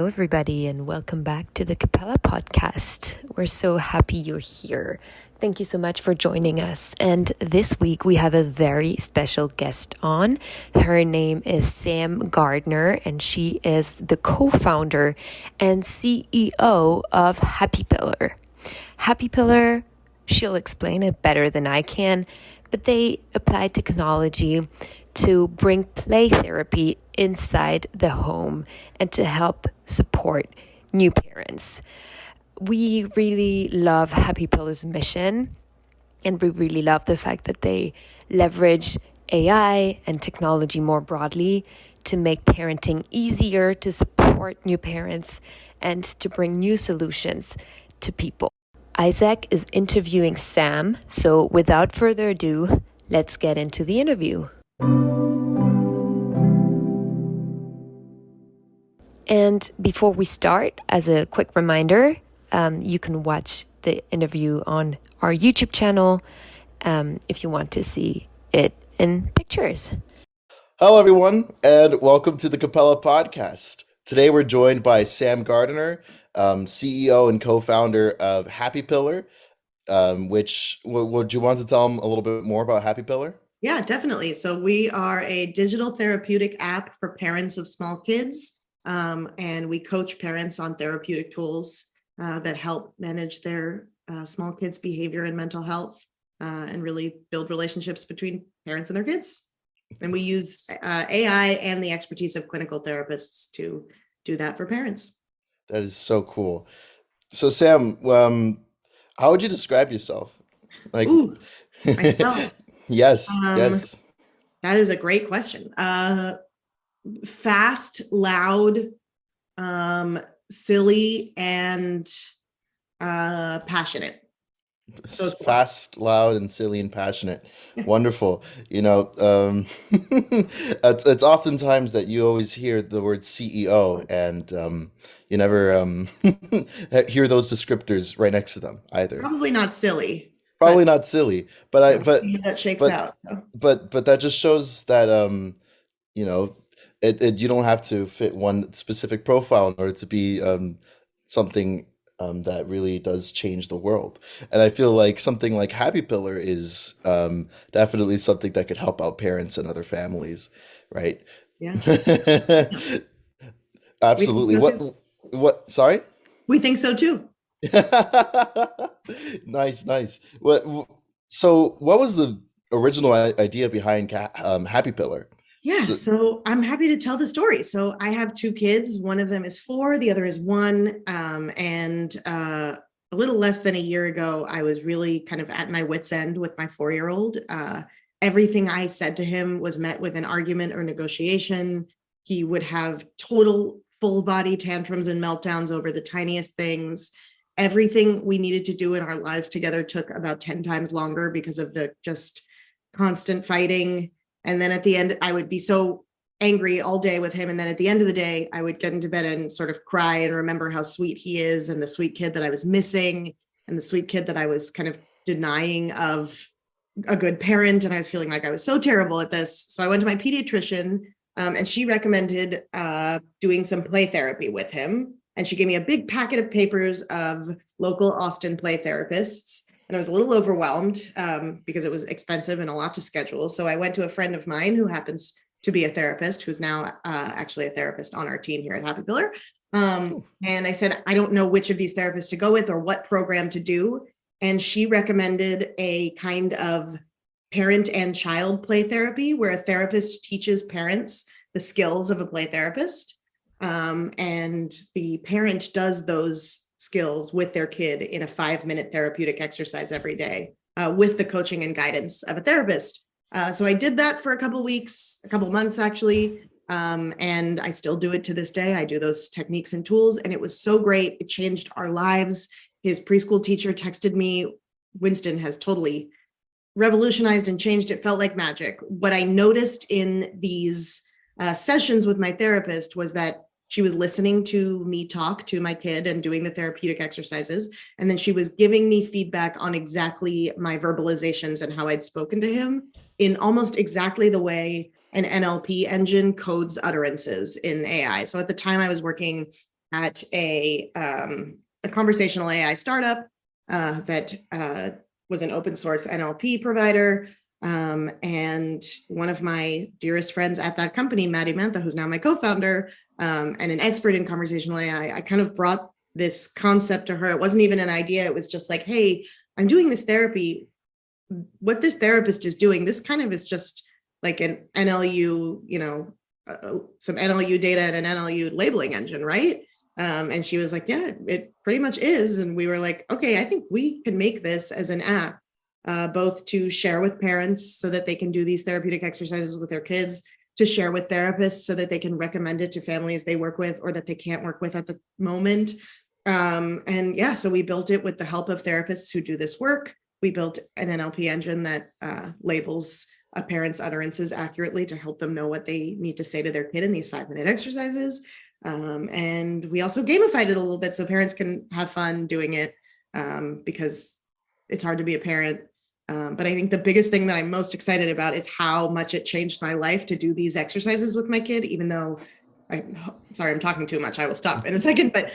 everybody, and welcome back to the Capella podcast. We're so happy you're here. Thank you so much for joining us. And this week we have a very special guest on. Her name is Sam Gardner, and she is the co-founder and CEO of Happypillar. Happypillar, she'll explain it better than I can, but they apply technology to bring play therapy inside the home and to help support new parents. We really love Happypillar's mission, and we really love the fact that they leverage AI and technology more broadly to make parenting easier, to support new parents, and to bring new solutions to people. Isaac is interviewing Sam, so without further ado, let's get into the interview. And before we start, as a quick reminder, you can watch the interview on our YouTube channel if you want to see it in pictures. Hello, everyone, and welcome to the Capella podcast. Today, we're joined by Sam Gardner, CEO and co-founder of Happypillar. Would you want to tell them a little bit more about Happypillar? Yeah, definitely. So we are a digital therapeutic app for parents of small kids. And we coach parents on therapeutic tools that help manage their small kids' behavior and mental health and really build relationships between parents and their kids. And we use AI and the expertise of clinical therapists to do that for parents. That is so cool. So, Sam, how would you describe yourself? Like, Ooh, myself. yes. That is a great question. Fast, loud, silly, and passionate. So Fast, loud, and silly and passionate. Wonderful. It's oftentimes that you always hear the word CEO, and you never hear those descriptors right next to them either. Probably not silly. Probably not silly, but that shakes but out. So. but that just shows that you know you don't have to fit one specific profile in order to be something that really does change the world. And I feel like something like Happypillar is definitely something that could help out parents and other families, right? Yeah. Absolutely. What? Sorry? We think so too. Nice. So, what was the original idea behind Happypillar? Yeah, so I'm happy to tell the story. So I have two kids. One of them is 4, the other is 1. And a little less than a year ago, I was really kind of at my wit's end with my 4-year-old. Everything I said to him was met with an argument or negotiation. He would have total full body tantrums and meltdowns over the tiniest things. Everything we needed to do in our lives together took about 10 times longer because of the just constant fighting. And then at the end, I would be so angry all day with him. And then at the end of the day, I would get into bed and sort of cry and remember how sweet he is and the sweet kid that I was missing and the sweet kid that I was kind of denying of a good parent. And I was feeling like I was so terrible at this. So I went to my pediatrician and she recommended doing some play therapy with him. And she gave me a big packet of papers of local Austin play therapists. And I was a little overwhelmed because it was expensive and a lot to schedule. So I went to a friend of mine who happens to be a therapist, who's now actually a therapist on our team here at Happypillar. And I said, I don't know which of these therapists to go with or what program to do. And she recommended a kind of parent and child play therapy where a therapist teaches parents the skills of a play therapist. And the parent does those skills with their kid in a 5-minute therapeutic exercise every day with the coaching and guidance of a therapist. So I did that for a couple months actually. And I still do it to this day. I do those techniques and tools, and it was so great. It changed our lives. His preschool teacher texted me, Winston has totally revolutionized and changed. It felt like magic. What I noticed in these sessions with my therapist was that she was listening to me talk to my kid and doing the therapeutic exercises. And then she was giving me feedback on exactly my verbalizations and how I'd spoken to him in almost exactly the way an NLP engine codes utterances in AI. So at the time I was working at a conversational AI startup that was an open source NLP provider. And one of my dearest friends at that company, Maddie Mantha, who's now my co-founder and an expert in conversational AI, I kind of brought this concept to her. It wasn't even an idea. It was just like, hey, I'm doing this therapy. What this therapist is doing, this kind of is just like an NLU, some NLU data and an NLU labeling engine, right? And she was like, yeah, it pretty much is. And we were like, okay, I think we can make this as an app, both to share with parents so that they can do these therapeutic exercises with their kids, to share with therapists so that they can recommend it to families they work with or that they can't work with at the moment. And yeah, so we built it with the help of therapists who do this work. We built an NLP engine that labels a parent's utterances accurately to help them know what they need to say to their kid in these 5-minute exercises. And we also gamified it a little bit so parents can have fun doing it because it's hard to be a parent. But I think the biggest thing that I'm most excited about is how much it changed my life to do these exercises with my kid, even though sorry, I'm talking too much. I will stop in a second. But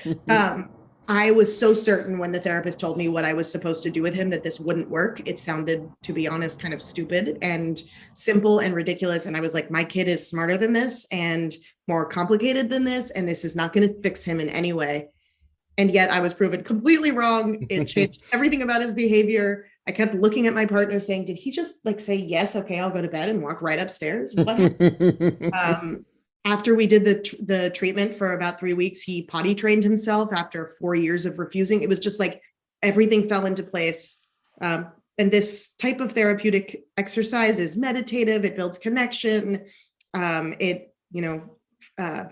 I was so certain when the therapist told me what I was supposed to do with him that this wouldn't work. It sounded, to be honest, kind of stupid and simple and ridiculous. And I was like, my kid is smarter than this and more complicated than this, and this is not going to fix him in any way. And yet I was proven completely wrong. It changed everything about his behavior. I kept looking at my partner saying, did he just like say, yes, okay, I'll go to bed and walk right upstairs? What happened? After we did the treatment for about 3 weeks, he potty trained himself after 4 years of refusing. It was just like everything fell into place. And this type of therapeutic exercise is meditative. It builds connection. It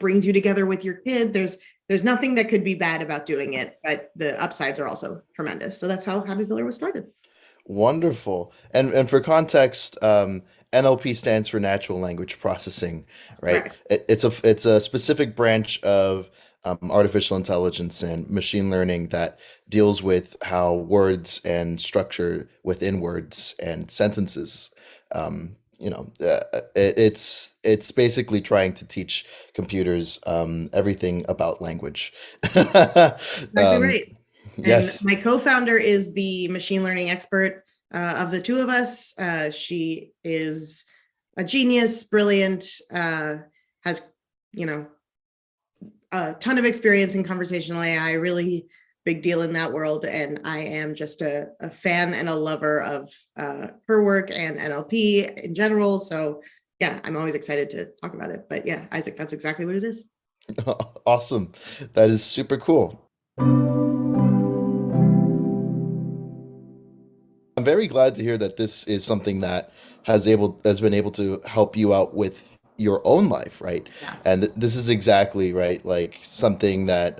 brings you together with your kid. There's nothing that could be bad about doing it, but the upsides are also tremendous. So that's how Happypillar was started. Wonderful. And for context, NLP stands for natural language processing, That's right? correct. It's a specific branch of artificial intelligence and machine learning that deals with how words and structure within words and sentences, it's basically trying to teach computers everything about language. Exactly Um, right. And yes. my co-founder is the machine learning expert of the two of us. She is a genius, brilliant, has, a ton of experience in conversational AI, really big deal in that world. And I am just a fan and a lover of her work and NLP in general. So yeah, I'm always excited to talk about it. But yeah, Isaac, that's exactly what it is. Awesome. That is super cool. I'm very glad to hear that this is something that has been able to help you out with your own life, right? Yeah. And this is exactly right, like something that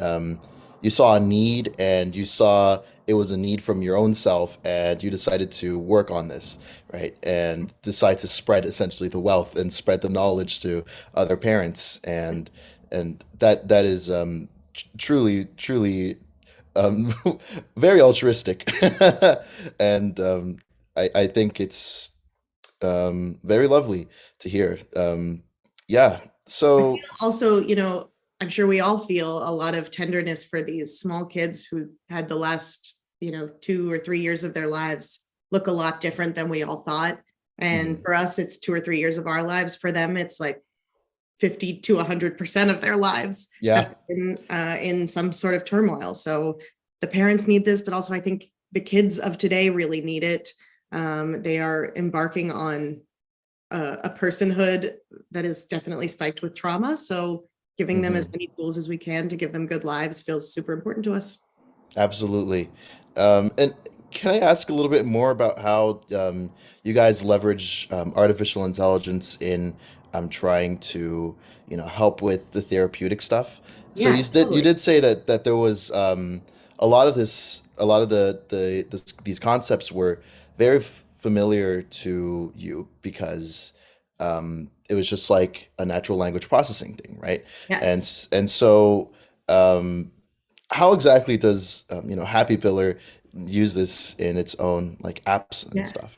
you saw a need and you saw it was a need from your own self and you decided to work on this, right? And decide to spread essentially the wealth and spread the knowledge to other parents and that is truly um, very altruistic, and I think it's very lovely to hear. Yeah. I feel So also, I'm sure we all feel a lot of tenderness for these small kids who had the last, 2 or 3 years of their lives look a lot different than we all thought. And mhm, for us, it's 2 or 3 years of our lives. For them, it's like 50 to 100% of their lives yeah, have been in some sort of turmoil. So the parents need this, but also I think the kids of today really need it. They are embarking on a personhood that is definitely spiked with trauma. So giving them as hmm, many tools as we can to give them good lives feels super important to us. absolutely. And can I ask a little bit more about how you guys leverage artificial intelligence in trying to, help with the therapeutic stuff? So Yeah, you totally. did say that there was a lot of these concepts were very familiar to you because it was just like a natural language processing thing, right? And Yes. so. How exactly does Happy Pillar use this in its own like apps and Yeah. stuff?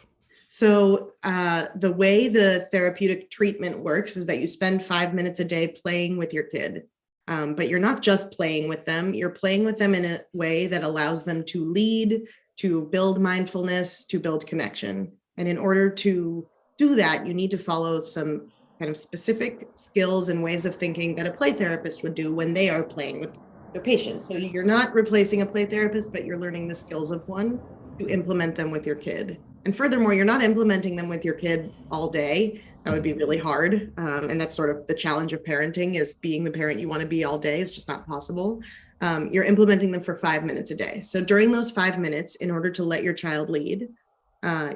So the way the therapeutic treatment works is that you spend 5 minutes a day playing with your kid. But you're not just playing with them, you're playing with them in a way that allows them to lead, to build mindfulness, to build connection. And in order to do that, you need to follow some kind of specific skills and ways of thinking that a play therapist would do when they are playing with their patients. So you're not replacing a play therapist, but you're learning the skills of one to implement them with your kid. And furthermore, you're not implementing them with your kid all day. That would be really hard. And that's sort of the challenge of parenting, is being the parent you want to be all day is just not possible. You're implementing them for 5 minutes a day. So during those 5 minutes, in order to let your child lead,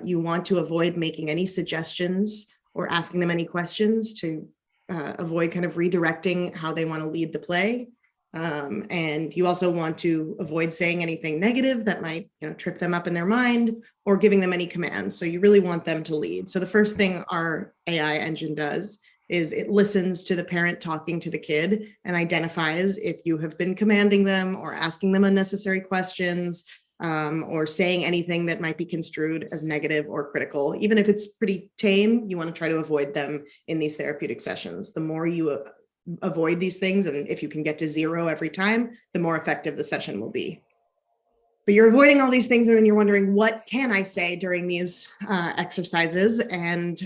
you want to avoid making any suggestions or asking them any questions, to avoid kind of redirecting how they want to lead the play. And you also want to avoid saying anything negative that might, trip them up in their mind, or giving them any commands. So you really want them to lead. So the first thing our AI engine does is it listens to the parent talking to the kid and identifies if you have been commanding them or asking them unnecessary questions, or saying anything that might be construed as negative or critical. Even if it's pretty tame, you want to try to avoid them in these therapeutic sessions. The more you avoid these things, and if you can get to 0 every time, the more effective the session will be. But you're avoiding all these things, and then you're wondering, what can I say during these exercises? And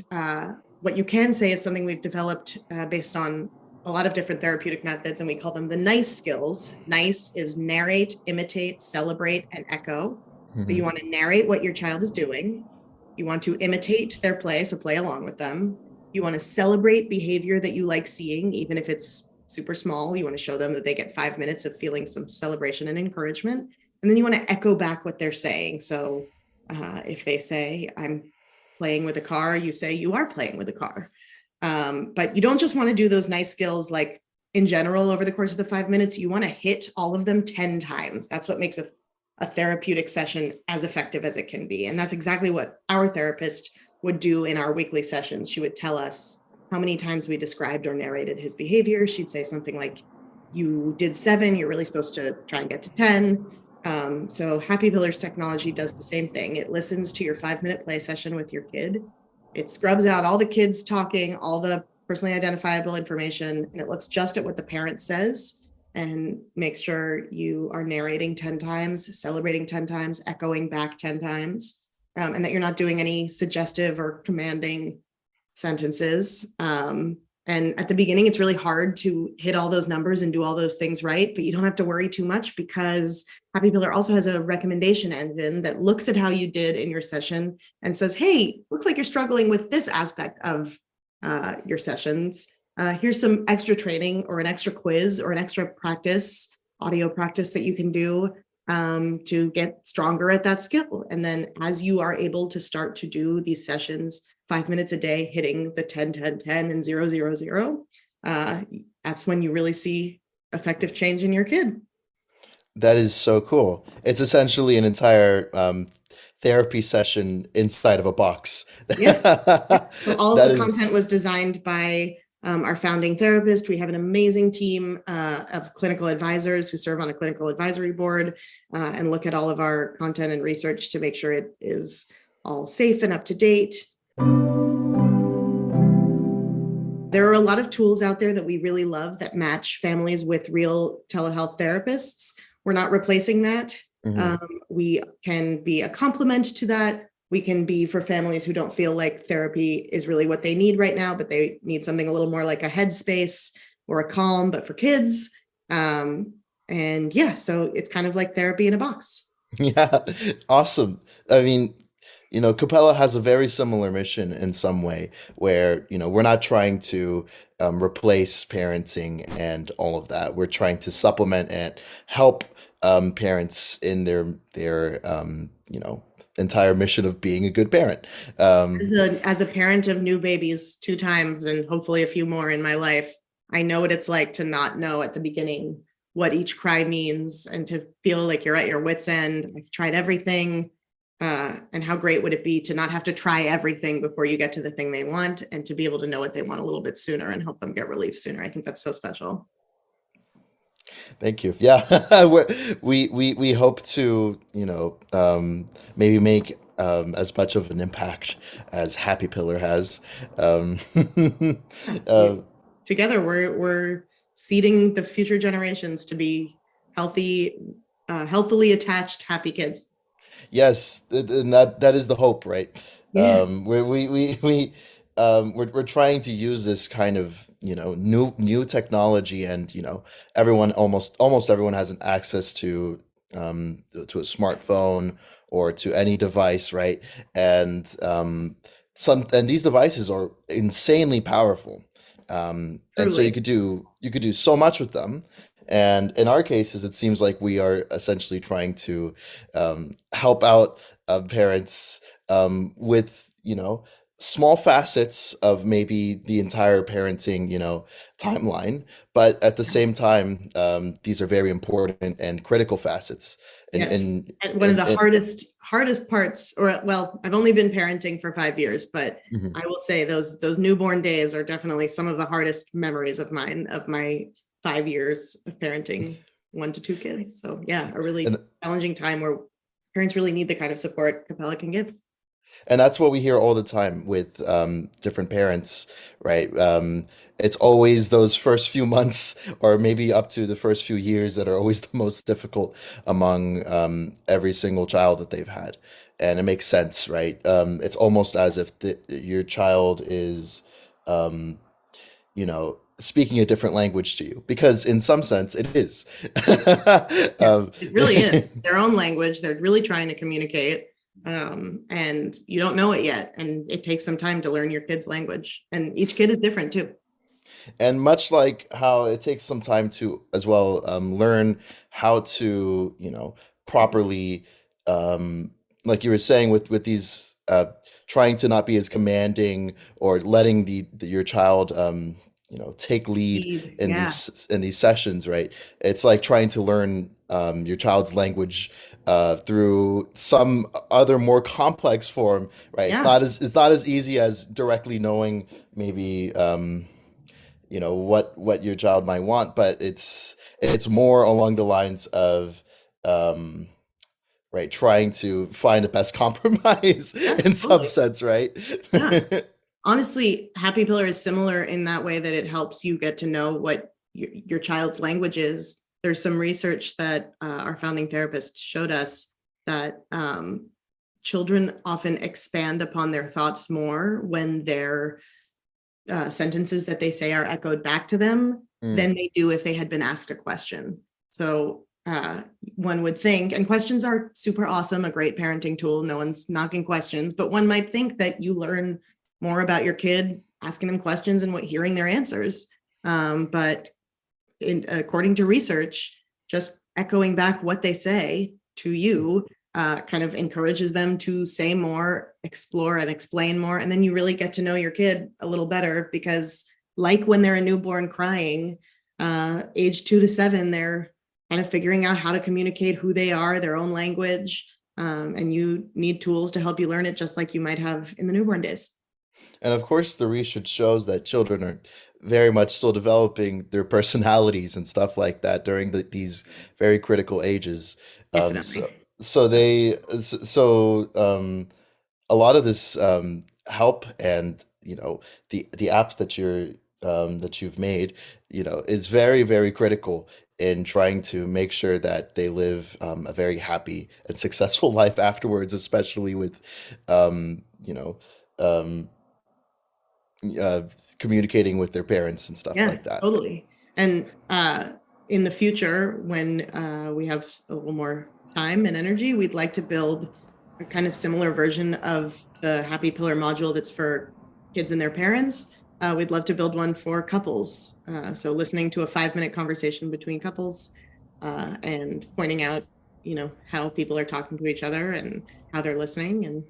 what you can say is something we've developed based on a lot of different therapeutic methods, and we call them the NICE skills. NICE is narrate, imitate, celebrate, and echo. So you want to narrate what your child is doing. You want to imitate their play, so play along with them. You want to celebrate behavior that you like seeing, even if it's super small. You want to show them that they get 5 minutes of feeling some celebration and encouragement. And then you want to echo back what they're saying. So if they say, I'm playing with a car, you say, you are playing with a car. But you don't just want to do those nice skills like in general over the course of the 5 minutes. You want to hit all of them 10 times. That's what makes a therapeutic session as effective as it can be. And that's exactly what our therapist would do in our weekly sessions. She would tell us how many times we described or narrated his behavior. She'd say something like, you did 7, you're really supposed to try and get to 10. So Happypillar's technology does the same thing. It listens to your 5-minute play session with your kid. It scrubs out all the kids talking, all the personally identifiable information, and it looks just at what the parent says and makes sure you are narrating 10 times, celebrating 10 times, echoing back 10 times. And that you're not doing any suggestive or commanding sentences. And at the beginning, it's really hard to hit all those numbers and do all those things right, but you don't have to worry too much, because Happypillar also has a recommendation engine that looks at how you did in your session and says, hey, looks like you're struggling with this aspect of your sessions. Here's some extra training or an extra quiz or an extra practice, audio practice that you can do to get stronger at that skill. And then as you are able to start to do these sessions 5 minutes a day, hitting the 10, 10, 10 and 0, 0, 0, that's when you really see effective change in your kid. That is so cool. It's essentially an entire therapy session inside of a box. Yeah. So all of That the is, content was designed by our founding therapist. We have an amazing team of clinical advisors who serve on a clinical advisory board and look at all of our content and research to make sure it is all safe and up to date. There are a lot of tools out there that we really love that match families with real telehealth therapists. We're not replacing that. We can be a complement to that. We can be for families who don't feel like therapy is really what they need right now, but they need something a little more like a headspace or a calm, but for kids. And yeah, so it's kind of like therapy in a box. yeah, awesome. I mean, Capella has a very similar mission in some way where, we're not trying to replace parenting and all of that. We're trying to supplement and help parents in their entire mission of being a good parent. Um, As a parent of new babies 2 times and hopefully a few more in my life, I know what it's like to not know at the beginning what each cry means and to feel like you're at your wit's end. I've tried everything. And how great would it be to not have to try everything before you get to the thing they want, and to be able to know what they want a little bit sooner and help them get relief sooner. I think that's so special. Thank you. Yeah, we hope to, maybe make as much of an impact as Happy Pillar has. Um, uh, Together, we're seeding the future generations to be healthy, healthily attached, happy kids. Yes, and that is the hope, right? Yeah, We're trying to use this kind of, new technology, and everyone, almost everyone has an access to a smartphone or to any device, right? And these devices are insanely powerful. And so truly. you could do so much with them. And in our cases, it seems like we are essentially trying to help out parents with, small facets of maybe the entire parenting, timeline. But at the same time, these are very important and critical facets. And Yes. and And one of and, the and hardest parts, or well, I've only been parenting for 5 years, but Mhm. I will say those newborn days are definitely some of the hardest memories of mine, of my 5 years of parenting 1 to 2 kids. So yeah, a really and challenging time where parents really need the kind of support Capella can give. And that's what we hear all the time with different parents, right? It's always those first few months, or maybe up to the first few years, that are always the most difficult among every single child that they've had. And it makes sense, right? It's almost as if your child is, um, speaking a different language to you, because in some sense it is. Yeah, um, it really is. It's their own language. They're really trying to communicate. And you don't know it yet. And it takes some time to learn your kid's language. And each kid is different too. And much like how it takes some time to as well learn how to, properly, um, like you were saying with these, trying to not be as commanding, or letting your child, take lead in Yeah. these sessions, right? It's like trying to learn your child's language through some other more complex form, right? Yeah. It's not as easy as directly knowing maybe. What your child might want, but it's more along the lines of um right, trying to find the best compromise Yeah, in some totally. sense, right? Yeah. Honestly, Happypillar is similar in that way that it helps you get to know what your child's language is. There's some research that our founding therapist showed us that children often expand upon their thoughts more when their sentences that they say are echoed back to them Mm, than they do if they had been asked a question. So one would think, and questions are super awesome, a great parenting tool. No one's knocking questions, but one might think that you learn more about your kid asking them questions and hearing their answers. But according to research, just echoing back what they say to you kind of encourages them to say more, explore, and explain more. And then you really get to know your kid a little better, because, like when they're a newborn crying, age 2 to 7, they're kind of figuring out how to communicate who they are, their own language. And you need tools to help you learn it, just like you might have in the newborn days. and of course, the research shows that children are very much still developing their personalities and stuff like that during these very critical ages. Um, Definitely. so so they so a lot of this help, and the apps that you've made, is very, very critical in trying to make sure that they live a very happy and successful life afterwards, especially with you know um, uh, communicating with their parents and stuff Yeah, like that. totally. And in the future, when we have a little more time and energy, we'd like to build a kind of similar version of the Happypillar module that's for kids and their parents. We'd love to build one for couples. So listening to a 5-minute conversation between couples and pointing out, how people are talking to each other and how they're listening. And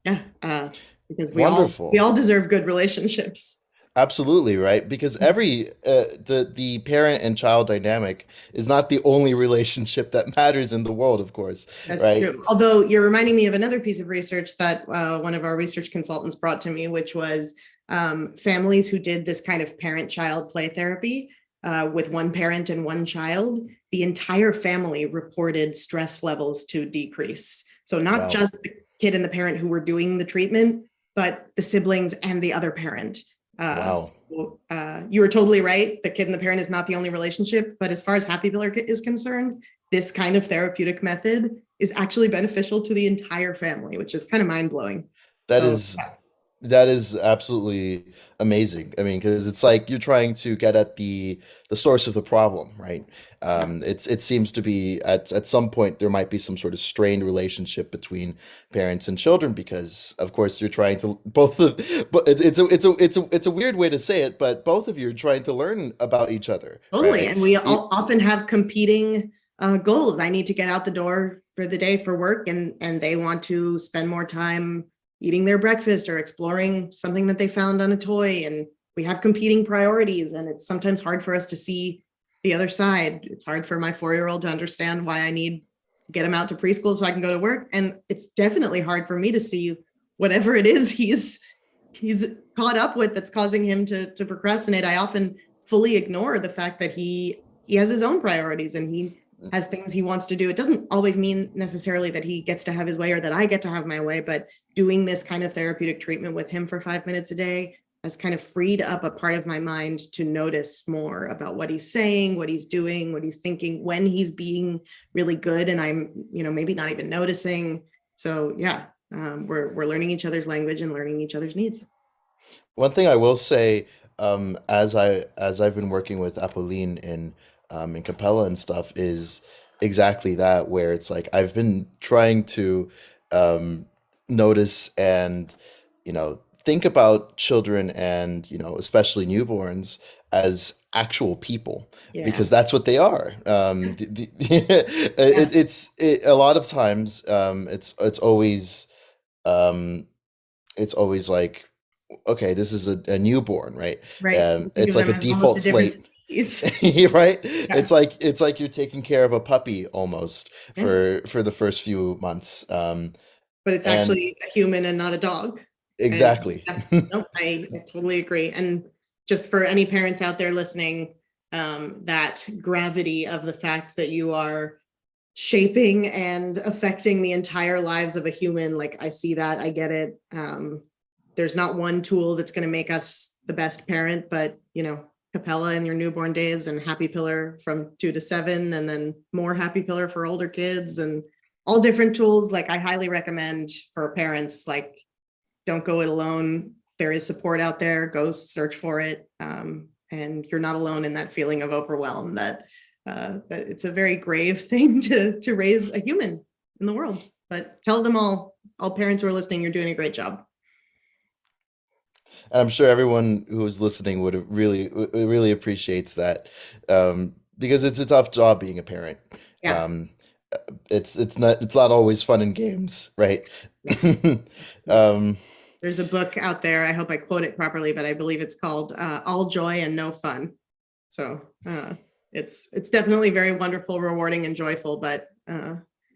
yeah, because we Wonderful. all deserve good relationships. Absolutely, right? Because the parent and child dynamic is not the only relationship that matters in the world, of course, That's right? true. Although you're reminding me of another piece of research that one of our research consultants brought to me, which was families who did this kind of parent-child play therapy with one parent and one child. The entire family reported stress levels to decrease. So not Wow. just the kid and the parent who were doing the treatment, but the siblings and the other parent. Wow. You were totally right. The kid and the parent is not the only relationship, but as far as Happypillar is concerned, this kind of therapeutic method is actually beneficial to the entire family, which is kind of mind blowing. That So is that is absolutely amazing. I mean, because it's like you're trying to get at the source of the problem, right? yeah, It seems to be at some point there might be some sort of strained relationship between parents and children because, of course, you're trying to both of, but it's a weird way to say it, but both of you are trying to learn about each other, totally. right? And we E- all often have competing goals. I need to get out the door for the day for work, and they want to spend more time eating their breakfast or exploring something that they found on a toy. And we have competing priorities, and it's sometimes hard for us to see the other side. It's hard for my 4-year-old to understand why I need to get him out to preschool so I can go to work, and it's definitely hard for me to see whatever it is he's caught up with that's causing him to procrastinate. I often fully ignore the fact that he has his own priorities and he has things he wants to do. It doesn't always mean necessarily that he gets to have his way or that I get to have my way, but doing this kind of therapeutic treatment with him for 5 minutes a day has kind of freed up a part of my mind to notice more about what he's saying, what he's doing, what he's thinking, when he's being really good and I'm, maybe not even noticing. So yeah, we're learning each other's language and learning each other's needs. One thing I will say, as I've been working with Apolline in Capella and stuff, is exactly that, where it's like I've been trying to um, notice and think about children and especially newborns as actual people Yeah. because that's what they are. Yeah. A lot of times um, it's always like okay, this is a newborn, right? Right. You think It's of like them a as almost a default different slate, species. right? Yeah. It's like you're taking care of a puppy almost Yeah. for the first few months. But it's And actually a human and not a dog. And exactly. yeah, no, I totally agree. And just for any parents out there listening, that gravity of the fact that you are shaping and affecting the entire lives of a human, like I see that, I get it. There's not one tool that's going to make us the best parent, but Capella in your newborn days and Happypillar from 2 to 7, and then more Happypillar for older kids, and all different tools. Like I highly recommend for parents, like don't go it alone. There is support out there. Go search for it, and you're not alone in that feeling of overwhelm. That it's a very grave thing to raise a human in the world. But tell them all parents who are listening, you're doing a great job. And I'm sure everyone who's listening would really appreciates that because it's a tough job being a parent. Yeah, Um, it's not always fun and games, right? yeah. Um, There's a book out there. I hope I quote it properly, but I believe it's called "All Joy and No Fun." So it's definitely very wonderful, rewarding, and joyful, but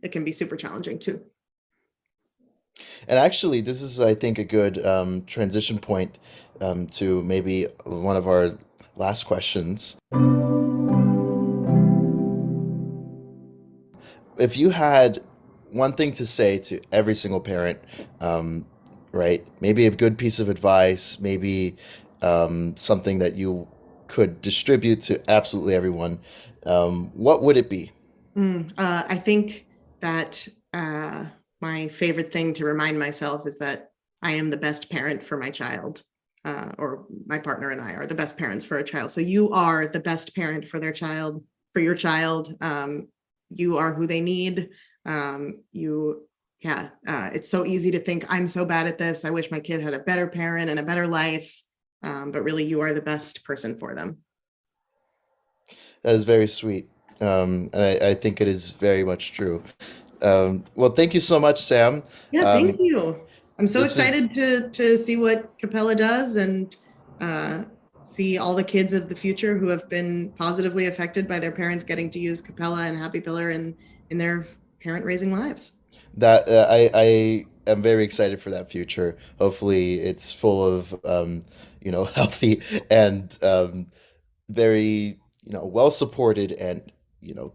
it can be super challenging too. and actually, this is, I think, a good transition point to maybe one of our last questions. If you had one thing to say to every single parent, um, right? Maybe a good piece of advice, maybe something that you could distribute to absolutely everyone, what would it be? I think that my favorite thing to remind myself is that I am the best parent for my child, or my partner and I are the best parents for a child. So you are the best parent for their child, for your child. You are who they need. Yeah, it's so easy to think I'm so bad at this. I wish my kid had a better parent and a better life. But really, you are the best person for them. That is very sweet. And I think it is very much true. Well, thank you so much, Sam. Yeah, thank Um, you. I'm so this was excited to see what Capella does and uh, see all the kids of the future who have been positively affected by their parents getting to use Capella and Happypillar in their parent raising lives. that I am very excited for that future. Hopefully, it's full of healthy and very well supported and you know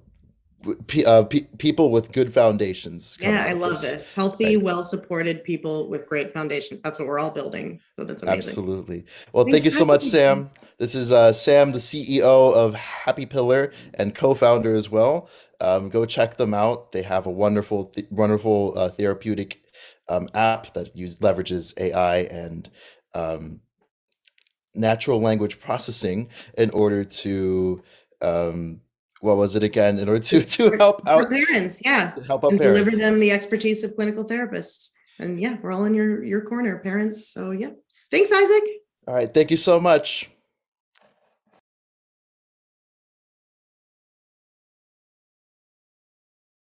people with good foundations come Yeah, out I of love this. this. Healthy, Right. well-supported people with great foundation. That's what we're all building. So that's amazing. Absolutely. Well, Thanks thank you for so having much, me. Sam. This is Sam, the CEO of Happypillar and co-founder as well. Go check them out. They have a wonderful therapeutic app that leverages AI and um, natural language processing in order to what was it again? In order to For parents, yeah. help out And deliver parents. them the expertise of clinical therapists. And yeah, we're all in your corner, parents. So yeah. Thanks, Isaac. All right. Thank you so much.